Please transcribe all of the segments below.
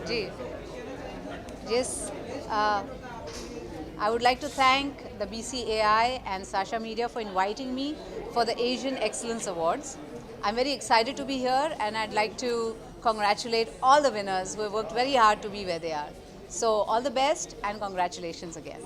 Ji, yes. I would like to thank the BCAI and Sasha Media for inviting me for the Asian Excellence Awards. I'm very excited to be here, and I'd like to congratulate all the winners who have worked very hard to be where they are. So all the best and congratulations again.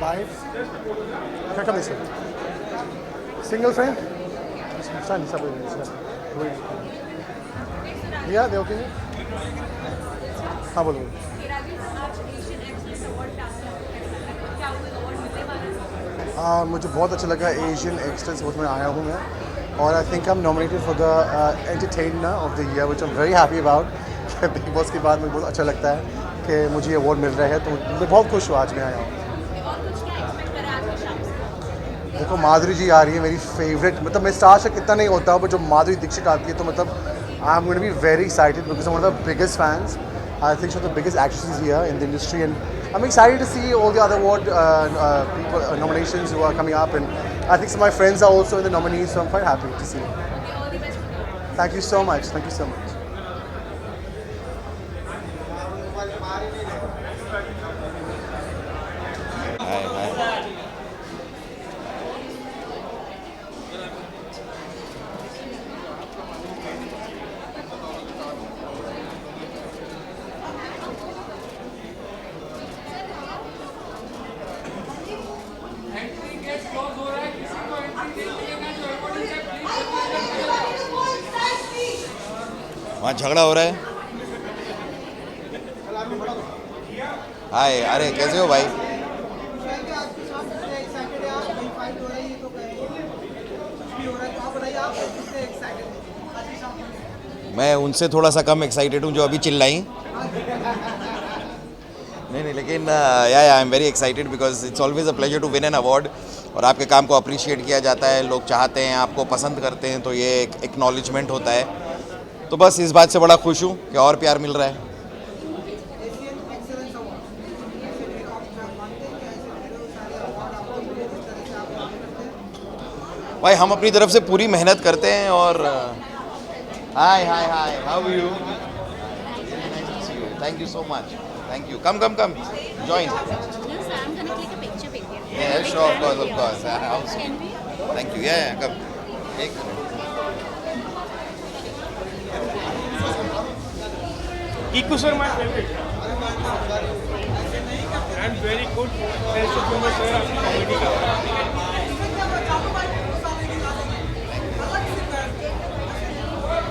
Five. Come this way. Single frame. Stand this up. Yeah, they okay. हाँ बोलो. मुझे बहुत अच्छा लगा Asian excellence award में आया हूँ मैं और I think I am nominated for the entertainer of the year which I am very happy about. Big boss के बाद मुझे बहुत अच्छा लगता है कि मुझे ये अवार्ड मिल रहा है, तो मैं बहुत खुश हूँ आज मैं आया हूँ. देखो माधुरी जी आ रही है, मेरी फेवरेट. मतलब मैं स्टार शक इतना नहीं होता पर जब माधुरी दीक्षित आती है तो मतलब I am going to be very excited because I am one of the biggest fans. I think she's one of the biggest actresses here in the industry, and I'm excited to see all the other award people, nominations who are coming up, and I think some of my friends are also in the nominees, so I'm quite happy to see. Thank you so much. Thank you so much. वहाँ झगड़ा हो रहा है. हाय, अरे कैसे हो भाई? मैं उनसे थोड़ा सा कम एक्साइटेड हूँ जो अभी चिल्लाई. नहीं, लेकिन I am very excited because it's always a pleasure to win an award. और आपके काम को अप्रिशिएट किया जाता है, लोग चाहते हैं, आपको पसंद करते हैं, तो ये एक एक्नॉलेजमेंट होता है. तो बस इस बात से बड़ा खुश हूँ कि और प्यार मिल रहा है. भाई हम अपनी तरफ से पूरी मेहनत करते हैं और hi how are you? Thank you so much. Thank you. Come join. Sure, of course. Thank you. Come. एक Kiku sir, my favorite. And very good sense of humor sir आपकी comedy का.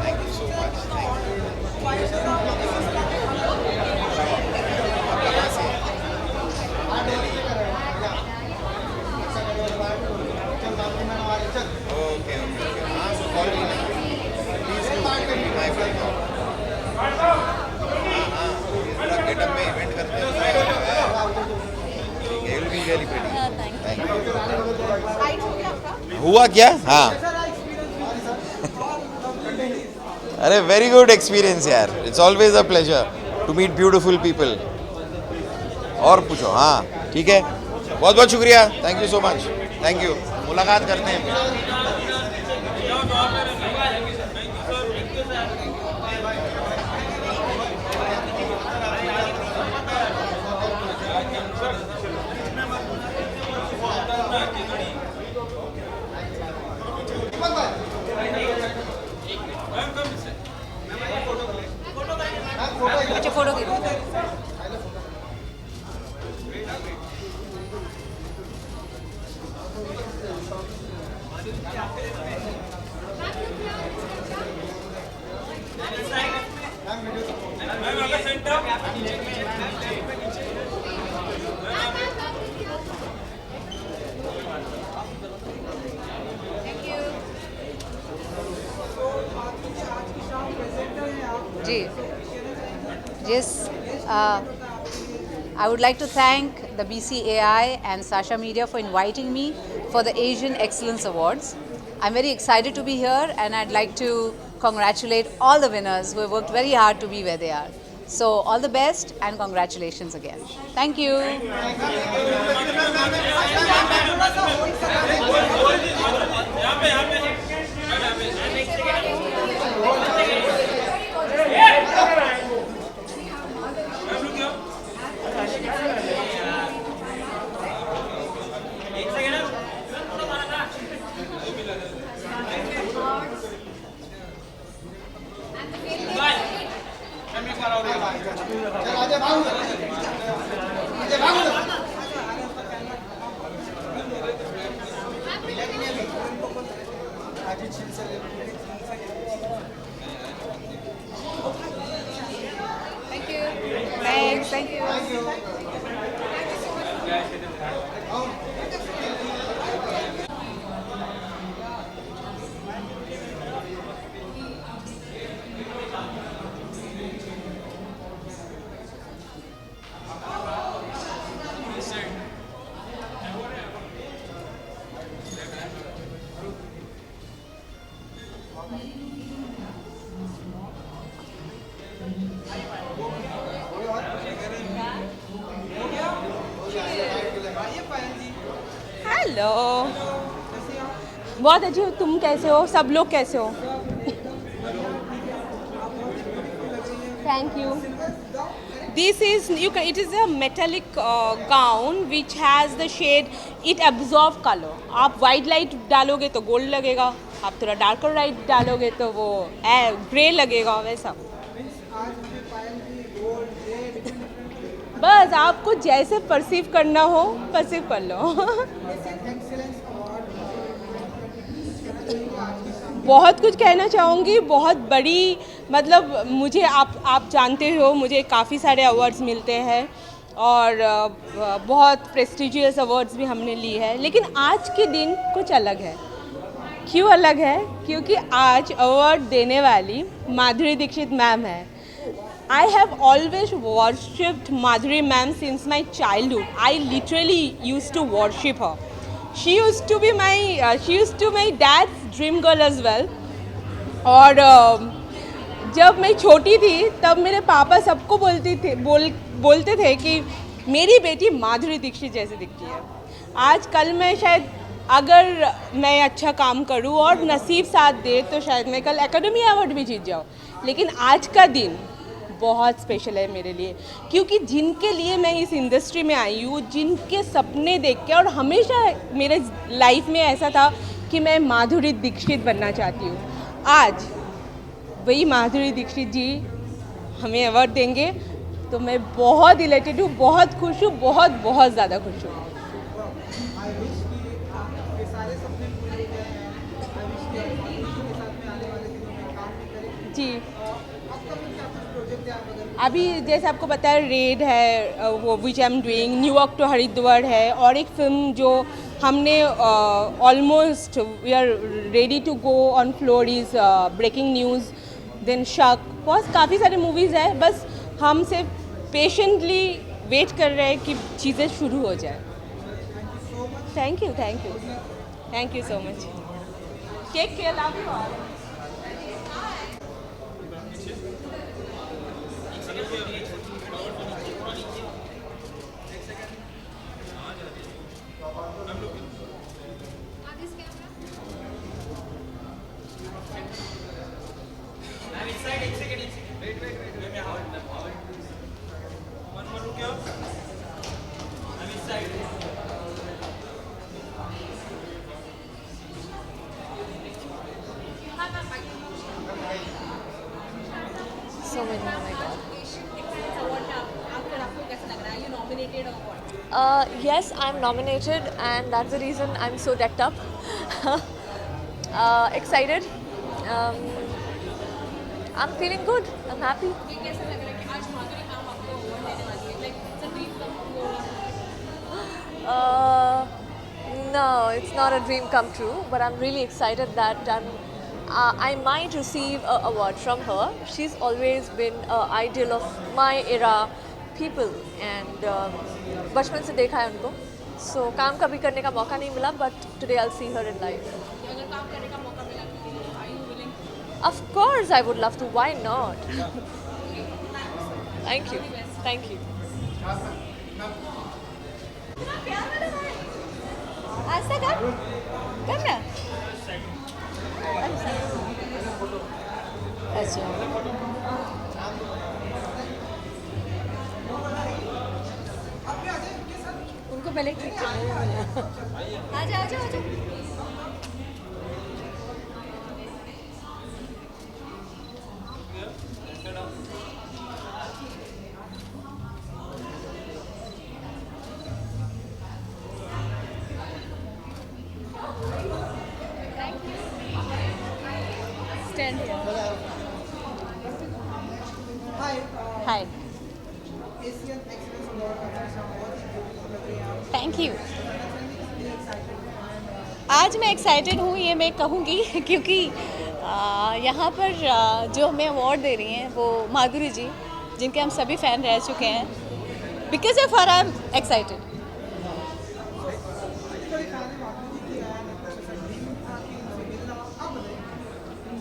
Thank you so much. Thank you. Okay. So call me. Please do. My friend. Getup में event करते हैं. ठीक है, will be really pretty. Thank you. हुआ क्या? हाँ अरे वेरी गुड एक्सपीरियंस यार, it's always a pleasure to meet beautiful people. और पूछो, हाँ ठीक है, बहुत बहुत शुक्रिया, thank you so much, thank you, मुलाकात करते हैं। अच्छा फोटो की जी Yes, I would like to thank the BCAI and Sasha Media for inviting me for the Asian Excellence Awards. I'm very excited to be here and I'd like to congratulate all the winners who have worked very hard to be where they are. So all the best and congratulations again. Thank you. Thank you. Thanks. Thank you. Hello, बहुत अच्छी हो। तुम कैसे हो? सब लोग कैसे हो? Thank you. This is it is a metallic gown which has the shade, it absorb color. आप white light डालोगे तो गोल्ड लगेगा, आप थोड़ा डार्कर लाइट डालोगे तो वो ग्रे लगेगा, वैसा। बस आपको जैसे परसीव करना हो परसीव कर लो। बहुत कुछ कहना चाहूँगी, बहुत बड़ी, मतलब मुझे आप जानते हो मुझे काफ़ी सारे अवार्ड्स मिलते हैं और बहुत प्रेस्टिजियस अवार्ड्स भी हमने ली है, लेकिन आज के दिन कुछ अलग है। क्यों अलग है? क्योंकि आज अवार्ड देने वाली माधुरी दीक्षित मैम है। I have always worshipped Madhuri ma'am since my childhood. I literally used to worship her. She used to be my dad's dream girl as well. और जब मैं छोटी थी तब मेरे पापा सबको बोलते थे कि मेरी बेटी माधुरी दीक्षित जैसी दिखती है। आज कल मैं शायद अगर मैं अच्छा काम करूं और नसीब साथ दे तो शायद मैं कल एकेडमी अवार्ड भी जीत जाऊं। लेकिन आज का दिन बहुत स्पेशल है मेरे लिए, क्योंकि जिनके लिए मैं इस इंडस्ट्री में आई हूँ, जिनके सपने देख के, और हमेशा मेरे लाइफ में ऐसा था कि मैं माधुरी दीक्षित बनना चाहती हूँ। आज वही माधुरी दीक्षित जी हमें अवार्ड देंगे तो मैं बहुत इलेटेड हूँ, बहुत खुश हूँ, बहुत ज़्यादा खुश हूँ। जी, अभी जैसे आपको पता है रेड है, वो which I am doing, New York to Haridwar है, और एक फिल्म जो हमने almost we are ready to go on floor is breaking news, then शक, बहुत काफ़ी सारे मूवीज़ है। बस हम सिर्फ पेशेंटली वेट कर रहे हैं कि चीज़ें शुरू हो जाए। Thank you so much. Take care, love you all. So many, oh my god. Yes, I'm nominated, and that's the reason I'm so decked up. Excited. Um, I'm feeling good. I'm happy. Uh, no, it's not a dream come true, but I'm really excited that I might receive an award from her. She's always been an ideal of my era people, and बचपन से देखा है उनको. So काम कभी करने का मौका नहीं मिला, but today I'll see her in life. Of course, I would love to. Why not? Thank you. Thank you. ऐसा कर करना अच्छा उनको पहले क्लिक करना आजा आजा आजा Stand here. Hi. Thank you. आज मैं एक्साइटेड हूँ ये मैं कहूँगी क्योंकि यहाँ पर जो हमें अवार्ड दे रही हैं वो माधुरी जी जिनके हम सभी फ़ैन रह चुके हैं. Because of her I am excited.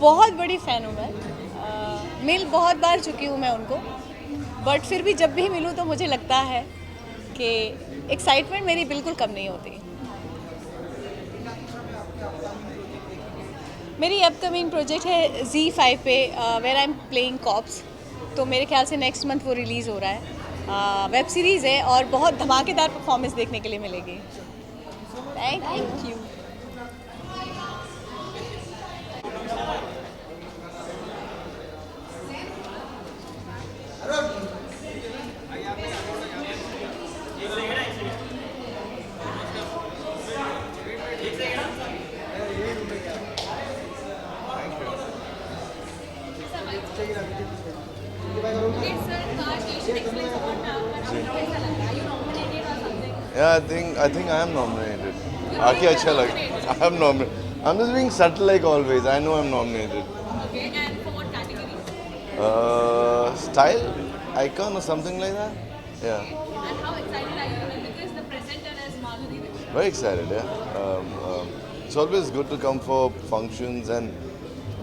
बहुत बड़ी फ़ैन हूँ मैं. मिल बहुत बार चुकी हूँ मैं उनको, बट फिर भी जब भी मिलूँ तो मुझे लगता है कि एक्साइटमेंट मेरी बिल्कुल कम नहीं होती. मेरी अपकमिंग प्रोजेक्ट है Z5 पे where I am playing cops. तो मेरे ख्याल से नेक्स्ट मंथ वो रिलीज़ हो रहा है. वेब सीरीज़ है और बहुत धमाकेदार परफॉर्मेंस देखने के लिए मिलेगी. Thank you. Yeah, I think I am nominated. आके अच्छा लगा. I am nominated. I'm just being subtle like always. I know I'm nominated. Okay, and for what category? Style, icon or something like that. Yeah. And how excited are you? Because the presenter is Madhuri Dixit. Very excited. Yeah. It's always good to come for functions and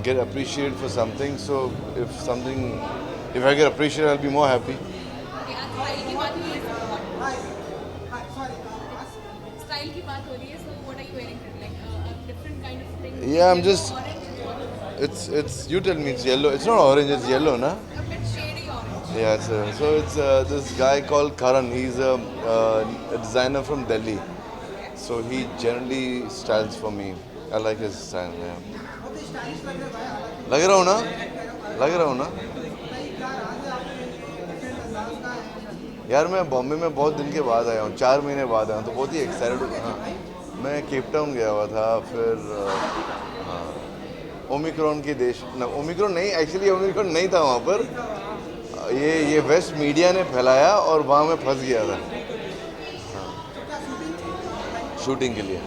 get appreciated for something. So if I get appreciated, I'll be more happy. Okay, and style की बात हो रही है. Style की बात हो रही है. So what are you wearing? Like a different kind of thing. Yeah, I'm just. Orange. It's you tell me. It's yellow. It's not orange. It's yellow, na? A bit shady orange. Yeah. So it's this guy called Karan. He's a designer from Delhi. So he generally styles for me. I like his style. Yeah. लग रहा हूँ ना. यार मैं बॉम्बे में बहुत दिन के बाद आया हूँ. 4 महीने बाद आया हूँ तो बहुत ही एक्साइटेड हूँ. हाँ, मैं केप टाउन गया हुआ था. फिर ओमिक्रॉन के देश ओमिक्रॉन नहीं, एक्चुअली ओमिक्रॉन नहीं था वहाँ पर. ये वेस्ट मीडिया ने फैलाया और वहाँ मैं फंस गया था. हाँ, शूटिंग के लिए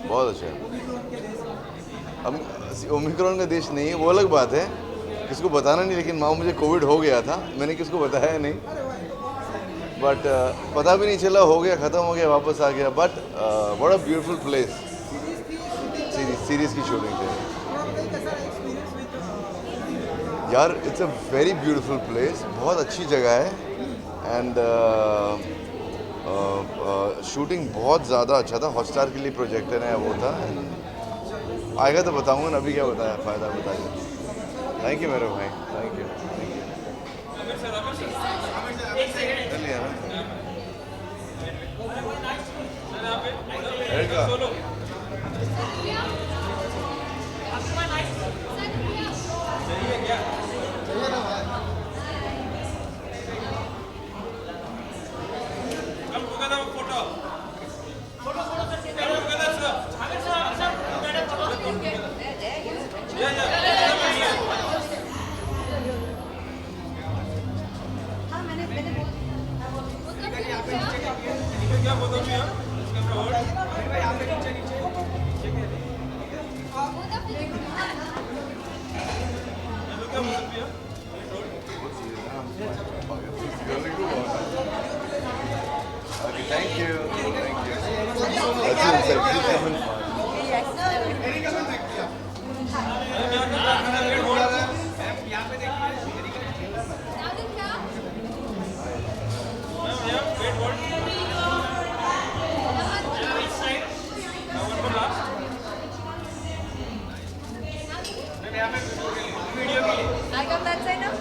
बहुत अच्छा है. अब ओमिक्रॉन का देश नहीं है वो अलग बात है, किसको बताना नहीं. लेकिन वहाँ मुझे कोविड हो गया था, मैंने किसको बताया नहीं. बट पता भी नहीं चला, हो गया, ख़त्म हो गया, वापस आ गया. But what a beautiful place. Series की शूटिंग थी. यार it's a very beautiful place, बहुत अच्छी जगह है एंड शूटिंग बहुत ज़्यादा अच्छा था। हॉटस्टार के लिए प्रोजेक्टर है वो था। आएगा तो बताऊंगा ना, अभी क्या बताया फ़ायदा बताइए। थैंक यू मेरे भाई, थैंक यू। चलिए Thank you. Thank you. That's it. Please come and I come that side now?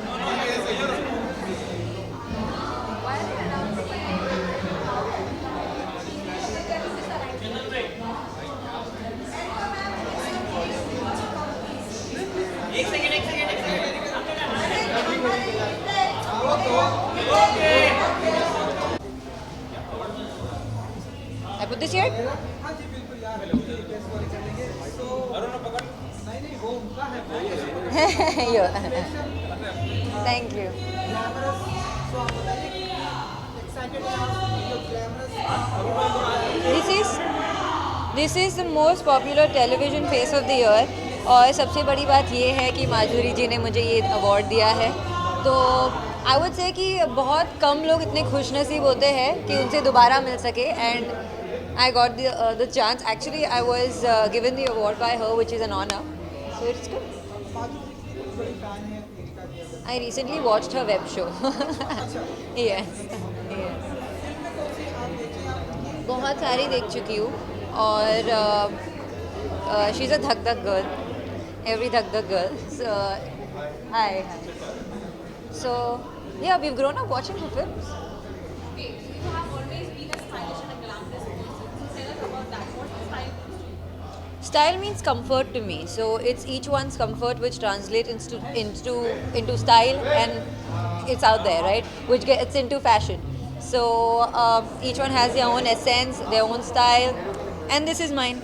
I put this here? Yeah. Thank you. This is the most popular television face of the year. और सबसे बड़ी बात ये है कि माधुरी जी ने मुझे ये अवार्ड दिया है। तो आई वुड से कि बहुत कम लोग इतने खुशनसीब होते हैं कि उनसे दोबारा मिल सके and I got the chance. Actually I was given the award by her which is an honour, so it's good. I recently watched her web show. Yes. Yes. बहुत सारी देख चुकी हूँ और शी इज़ अ धक धक girl, every धक धक girl. Hi. So yeah, we've grown up watching her films. Okay, you have always been a stylish and a glamorous person. So tell us about that. What is style? Style means comfort to me. So it's each one's comfort which translates into style, and it's out there, right? Which gets into fashion. So each one has their own essence, their own style, and this is mine.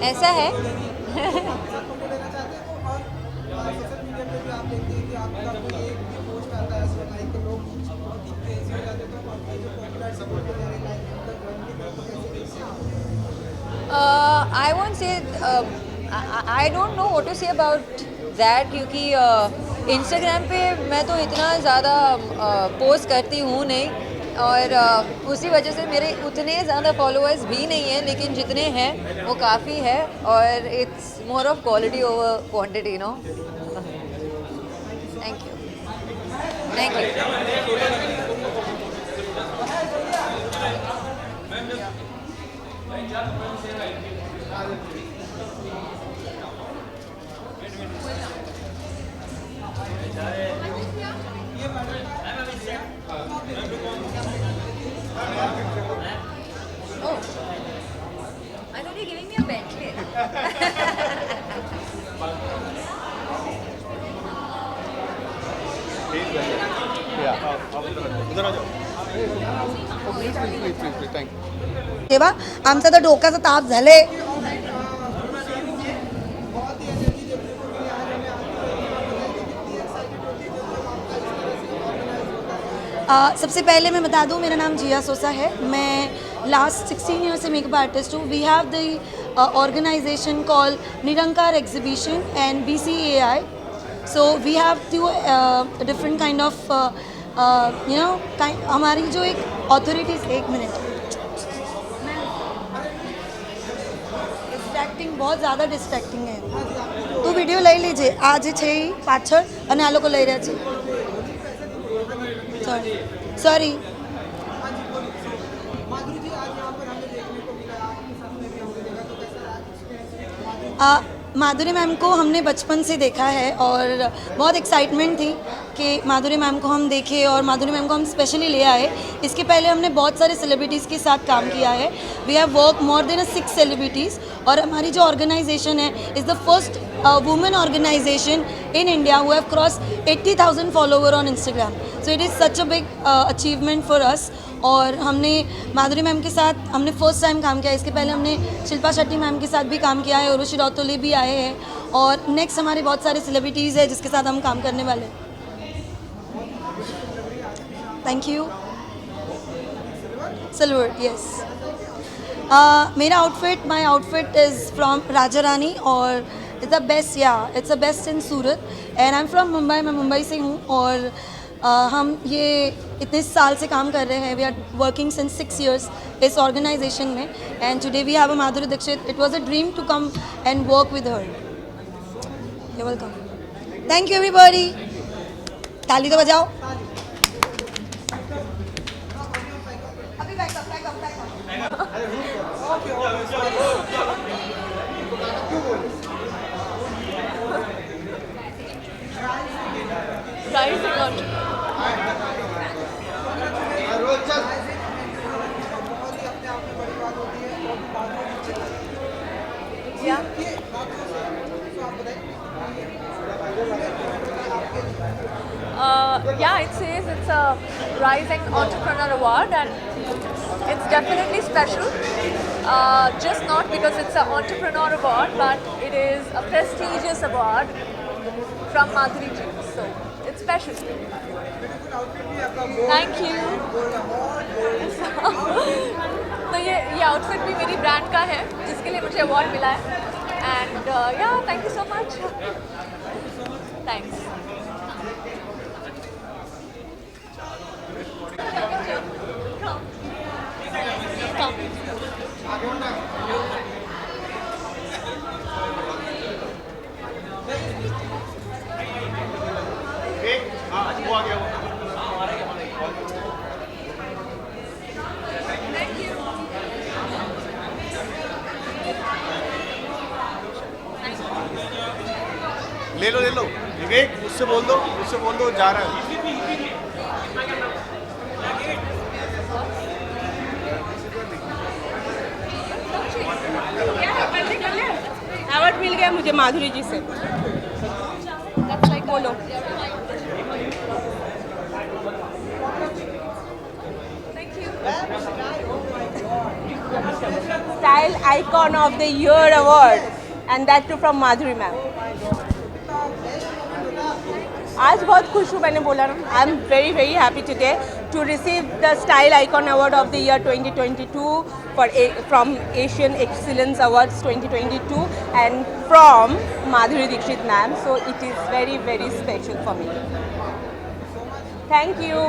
ऐसा है. I won't say. I don't know what to say about that क्योंकि Instagram पे मैं तो इतना ज़्यादा post करती हूँ नहीं और उसी वजह से मेरे उतने ज़्यादा फॉलोअर्स भी नहीं हैं, लेकिन जितने हैं वो काफ़ी है और it's more of quality over quantity, no. Thank you. Thank you. Oh, I thought you were giving me a Bentley. तेव्हा आमचा तर डोक्याचा ताप झाले. सबसे पहले मैं बता दूं, मेरा नाम जिया सोसा है. मैं लास्ट 16 ईयर से मेकअप आर्टिस्ट हूँ. We have the organisation call Nirankar exhibition and BCAI. So we have two different kind of हमारी जो एक अथॉरिटीज़. एक मिनट. डिस्ट्रैक्टिंग, बहुत ज़्यादा डिस्ट्रैक्टिंग है. तो वीडियो લઈ લેજે. आज છે પાછળ અને આ લોકો લઈ રહ્યા છે. सॉरी. माधुरी मैम को हमने बचपन से देखा है और बहुत एक्साइटमेंट थी कि माधुरी मैम को हम देखें और माधुरी मैम को हम स्पेशली ले आए. इसके पहले हमने बहुत सारे सेलिब्रिटीज़ के साथ काम किया है. We have work more than 6 celebrities और हमारी जो ऑर्गेनाइजेशन है is the first women organisation in India who have cross 80,000 follower on Instagram. So it is such a big achievement for us. और हमने माधुरी मैम के साथ हमने फर्स्ट टाइम काम किया. इसके पहले हमने शिल्पा शेट्टी मैम के साथ भी काम किया है, उर्वशी रौतोले भी आए हैं और नेक्स्ट हमारे बहुत सारे सेलिब्रिटीज़ हैं जिसके साथ हम काम करने वाले हैं. Thank you. Silver, yes. मेरा outfit, my outfit is from Raja Rani और इट्स द बेस्ट, या it's the best in Surat and I am from Mumbai. मैं मुंबई से हूँ और हम ये इतने साल से काम कर रहे हैं. We are working since 6 years इस ऑर्गेनाइजेशन में and today we have a Madhuri Dixit. It was a dream to come and work with her. You welcome. Thank you everybody. ताली तो बजाओ. अभी back up. Rising on. Yeah. Yeah, it says it's a Rising Entrepreneur Award and it's definitely special. Just not because it's an Entrepreneur Award, but it is a prestigious award from Madhuri ji. So it's special. Thank you. तो ये outfit भी मेरी brand का है जिसके लिए मुझे award मिला है एंड या thank you so much. Thanks. ले लो विवेक, उससे बोल दो जा रहा है. अवार्ड मिल गया मुझे माधुरी जी से. बोलो. Style Icon of the Year award and that too from Madhuri ma'am. आज बहुत खुश हूँ, मैंने बोला ना. I am very very happy today to receive the style icon award of the year 2022 from Asian excellence awards 2022 and from Madhuri Dixit ma'am. So it is very very special for me. Thank you.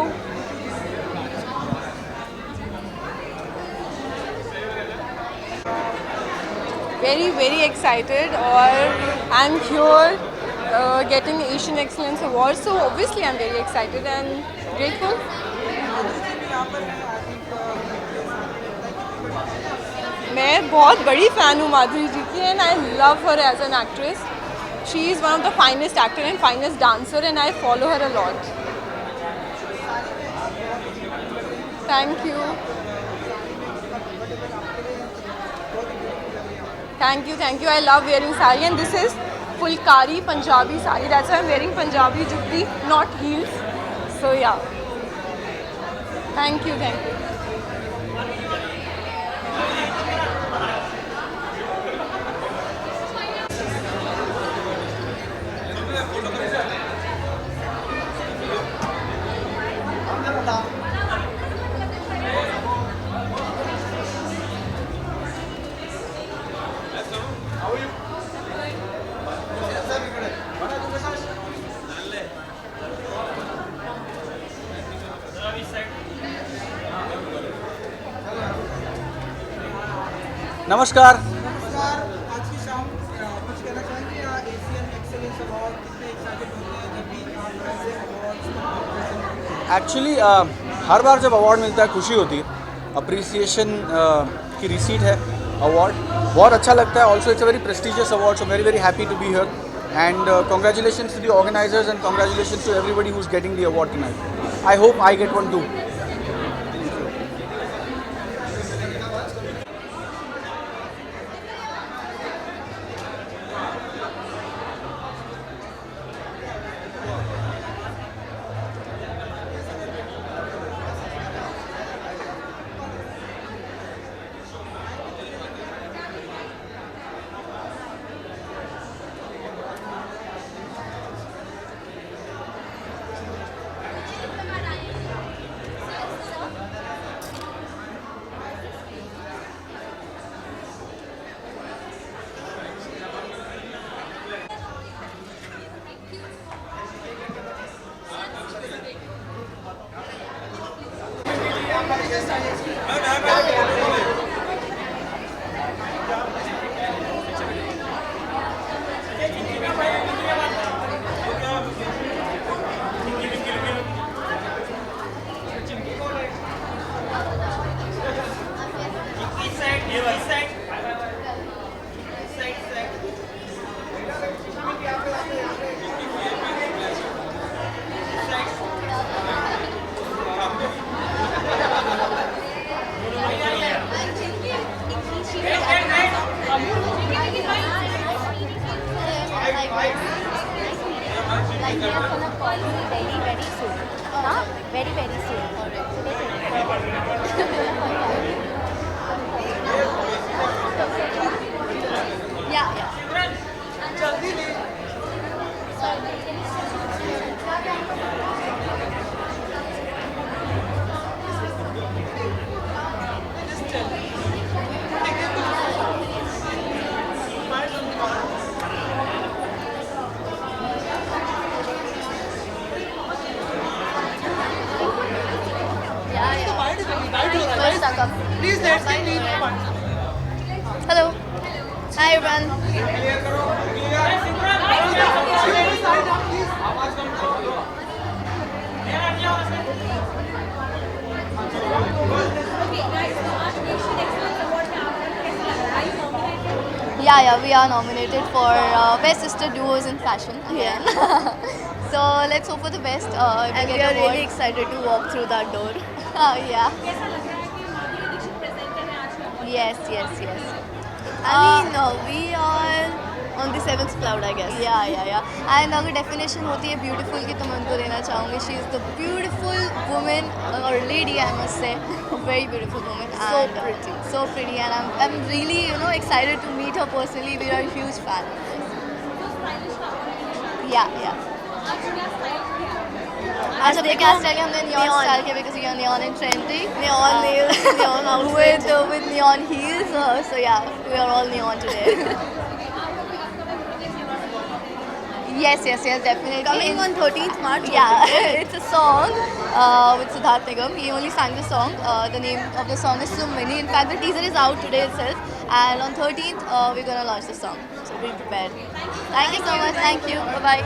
Very very excited और I'm here getting Asian Excellence Award, so obviously I'm very excited and grateful. मैं बहुत बड़ी fan हूँ माधुरी जी की and I love her as an actress. She is one of the finest actor and finest dancer and I follow her a lot. Thank you. Thank you. I love wearing sari and this is Fulkari Punjabi sari. That's why I'm wearing Punjabi jufti, not heels. So yeah. Thank you. नमस्कार. Actually हर बार जब award मिलता है खुशी होती है, appreciation की receipt है award, बहुत अच्छा लगता है. Also it's a very prestigious award, so very happy to be here and congratulations to the organizers and congratulations to everybody who's getting the award tonight. I hope I get one too. Like we are gonna call you very soon. Huh? Very soon. Yeah. Please let's get Hello. Hi everyone. Yeah, we are nominated for Best Sister Duos in Fashion again. So let's hope for the best. And we are really excited to walk through that door. Yeah. Yes. I mean, we are on the 7th cloud, I guess. Yeah. And अगर definition होती है beautiful की तो मैं उनको देना चाहूँगी. She is the beautiful woman or lady, I must say, a very beautiful woman. So pretty, and I'm really excited to meet her personally. We are a huge fan. Yeah. आज अपने क्या style है? हमने neon style के because we are neon and trendy. Neon nails, neon outfit with neon heels. So yeah, we are all neon today. Yes, definitely. Coming on 13th March. Yeah, it's a song with Siddharth Nigam. He only sang the song. The name of the song is Sumini. In fact, the teaser is out today itself. And on 13th, we're going to launch the song. So be prepared. Thank you so much. Thank you. Bye-bye.